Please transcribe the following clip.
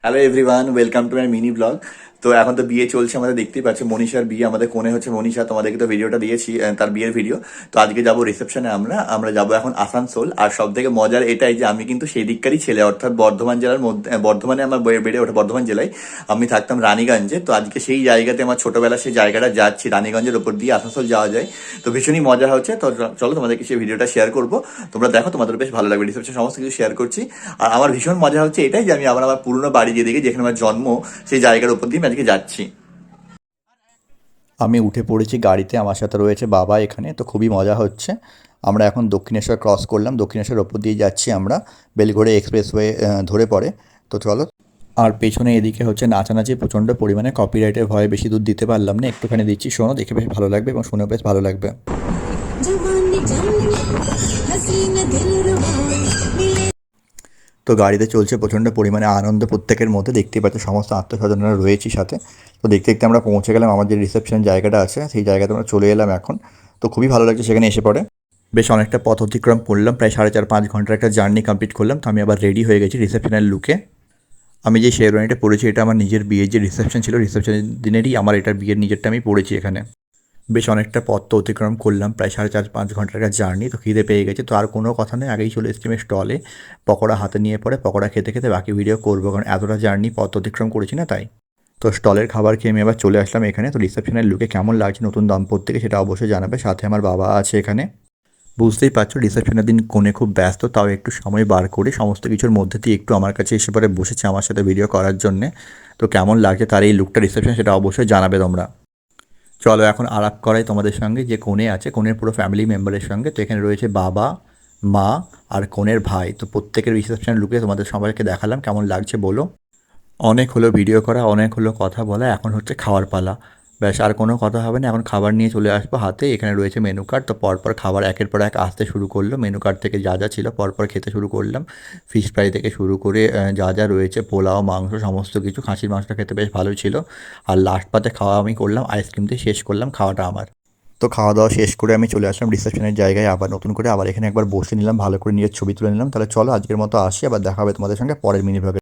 Hello everyone, welcome to my mini blog. তো এখন তো বিয়ে চলছে, আমাদের দেখতেই পাচ্ছ মনীষার বিয়ে। আমাদের কোণে হচ্ছে মনীষা, তোমাদেরকে তো ভিডিওটা দিয়েছি তার বিয়ের ভিডিও। তো আজকে যাবো রিসেপশনে, আমরা আমরা যাবো এখন আসানসোল। আর সব থেকে মজার এটাই যে আমি কিন্তু সেই দিককারই ছেলে, অর্থাৎ বর্ধমান জেলার মধ্যে, বর্ধমানে আমার বেড়ে ওঠা, বর্ধমান জেলায়। আমি থাকতাম রানীগঞ্জে। তো আজকে সেই জায়গাতে আমার ছোটবেলা সেই জায়গাটা যাচ্ছি, রানীগঞ্জের ওপর দিয়ে আসানসোল যাওয়া যায়। তো ভীষণই মজা হচ্ছে। তো চলো তোমাদেরকে সেই ভিডিওটা শেয়ার করবো, তোমরা দেখো, তোমাদের বেশ ভালো লাগবে। রিসেপশন সমস্ত কিছু শেয়ার করছি। আর আমার ভীষণ মজা হচ্ছে এটাই যে আমি আবার আমার পুরনো বাড়ি যেদিকে, যেখানে আমার জন্ম, সেই জায়গার উপর দিয়ে আমি আজকে যাচ্ছি। আমি উঠে পড়েছি গাড়িতে, আমার সাথে রয়েছে বাবা এখানে। তো খুবই মজা হচ্ছে। আমরা এখন দক্ষিণেশ্বর ক্রস করলাম, দক্ষিণেশ্বর ওপর দিয়ে যাচ্ছি আমরা। বেলঘড়ে এক্সপ্রেসওয়ে ধরে পড়ে। তো চলো। আর পেছনে এদিকে হচ্ছে নাচানাচি প্রচণ্ড পরিমাণে, কপিরাইটের ভয়ে বেশি দূর দিতে পারলাম না, একটুখানি দিচ্ছি, শোনো, দেখে বেশ ভালো লাগবে এবং শুনে বেশ ভালো লাগবে। তো গাড়িতে চলছে প্রচণ্ড পরিমাণে আনন্দ প্রত্যেকের মধ্যে, দেখতেই পাচ্ছ সমস্ত আত্মস্বজনরা রয়েছি সাথে। তো দেখতে দেখতে আমরা পৌঁছে গেলাম আমার যে রিসেপশন জায়গাটা আছে, সেই জায়গাতে আমরা চলে এলাম এখন। তো খুবই ভালো লাগছে সেখানে এসে পড়ে। বেশ অনেকটা পথ অতিক্রম করলাম, প্রায় 4.5-5 ঘন্টার একটা জার্নি কমপ্লিট করলাম। তো আমি আবার রেডি হয়ে গেছি রিসেপশনের লুকে। আমি যে শেরওয়ানিটা পরেছি এটা আমার নিজের বিয়ের যে রিসেপশন ছিল, রিসেপশনের দিনেরই আমার এটার বিয়ের নিজেরটা আমি পরেছি এখানে। বেশ অনেকটা পথ তো অতিক্রম করলাম, প্রায় 4.5-5 ঘন্টার একটা জার্নি। তো খিদে পেয়ে গেছে, তো আর কোনো কথা নেই, আগেই চলে এসেছি আমি স্টলে। পকোড়া হাতে নিয়ে পরে পকোড়া খেতে খেতে বাকি ভিডিও করবো, কারণ এতটা জার্নি পথ অতিক্রম করেছি না তাই। তো স্টলের খাবার খেয়ে আমি এবার চলে আসলাম এখানে। তো রিসেপশনের লুকে কেমন লাগছে নতুন দম্পতিকে সেটা অবশ্যই জানাবে, সাথে আমার বাবা আছে এখানে। বুঝতেই পারছো রিসেপশনের দিন কোণে খুব ব্যস্ত, তাও একটু সময় বার করে সমস্ত কিছুর মধ্যে দিয়ে একটু আমার কাছে এসে পরে বসেছে আমার সাথে ভিডিও করার জন্যে। তো কেমন লাগছে তার এই লুকটা রিসেপশন, সেটা অবশ্যই জানাবে তোমরা। চলো এখন আলাপ করাই তোমাদের সঙ্গে যে কনে আছে, কনের পুরো ফ্যামিলি মেম্বারের সঙ্গে। তো এখানে রয়েছে বাবা, মা আর কনের ভাই। তো প্রত্যেকের রিসেপশন লুকে তোমাদের সবাইকে দেখালাম, কেমন লাগছে বলো। অনেক হলো ভিডিও করা, অনেক হলো কথা বলা, এখন হচ্ছে খাওয়ার পালা। ব্যাস, আর কোনো কথা হবে না, এখন খাবার নিয়ে চলে আসবো হাতে। এখানে রয়েছে মেনু কার্ড। তো পরপর খাবার একের পর এক আসতে শুরু করলো, মেনু কার্ড থেকে যা যা ছিল পরপর খেতে শুরু করলাম। ফিশ ফ্রাই থেকে শুরু করে যা যা রয়েছে, পোলাও, মাংস, সমস্ত কিছু। খাসির মাংসটা খেতে বেশ ভালোই ছিল। আর লাস্ট পাতে খাওয়া আমি করলাম, আইসক্রিম দিয়ে শেষ করলাম খাওয়াটা আমার। তো খাওয়া দাওয়া শেষ করে আমি চলে আসলাম রিসেপশনের জায়গায়, আবার নতুন করে আবার এখানে একবার বসে নিলাম, ভালো করে নিজের ছবি তুলে নিলাম। তাহলে চলো আজকের মতো আসি, আবার দেখা হবে তোমাদের সঙ্গে পরের মিনি ব্লগে।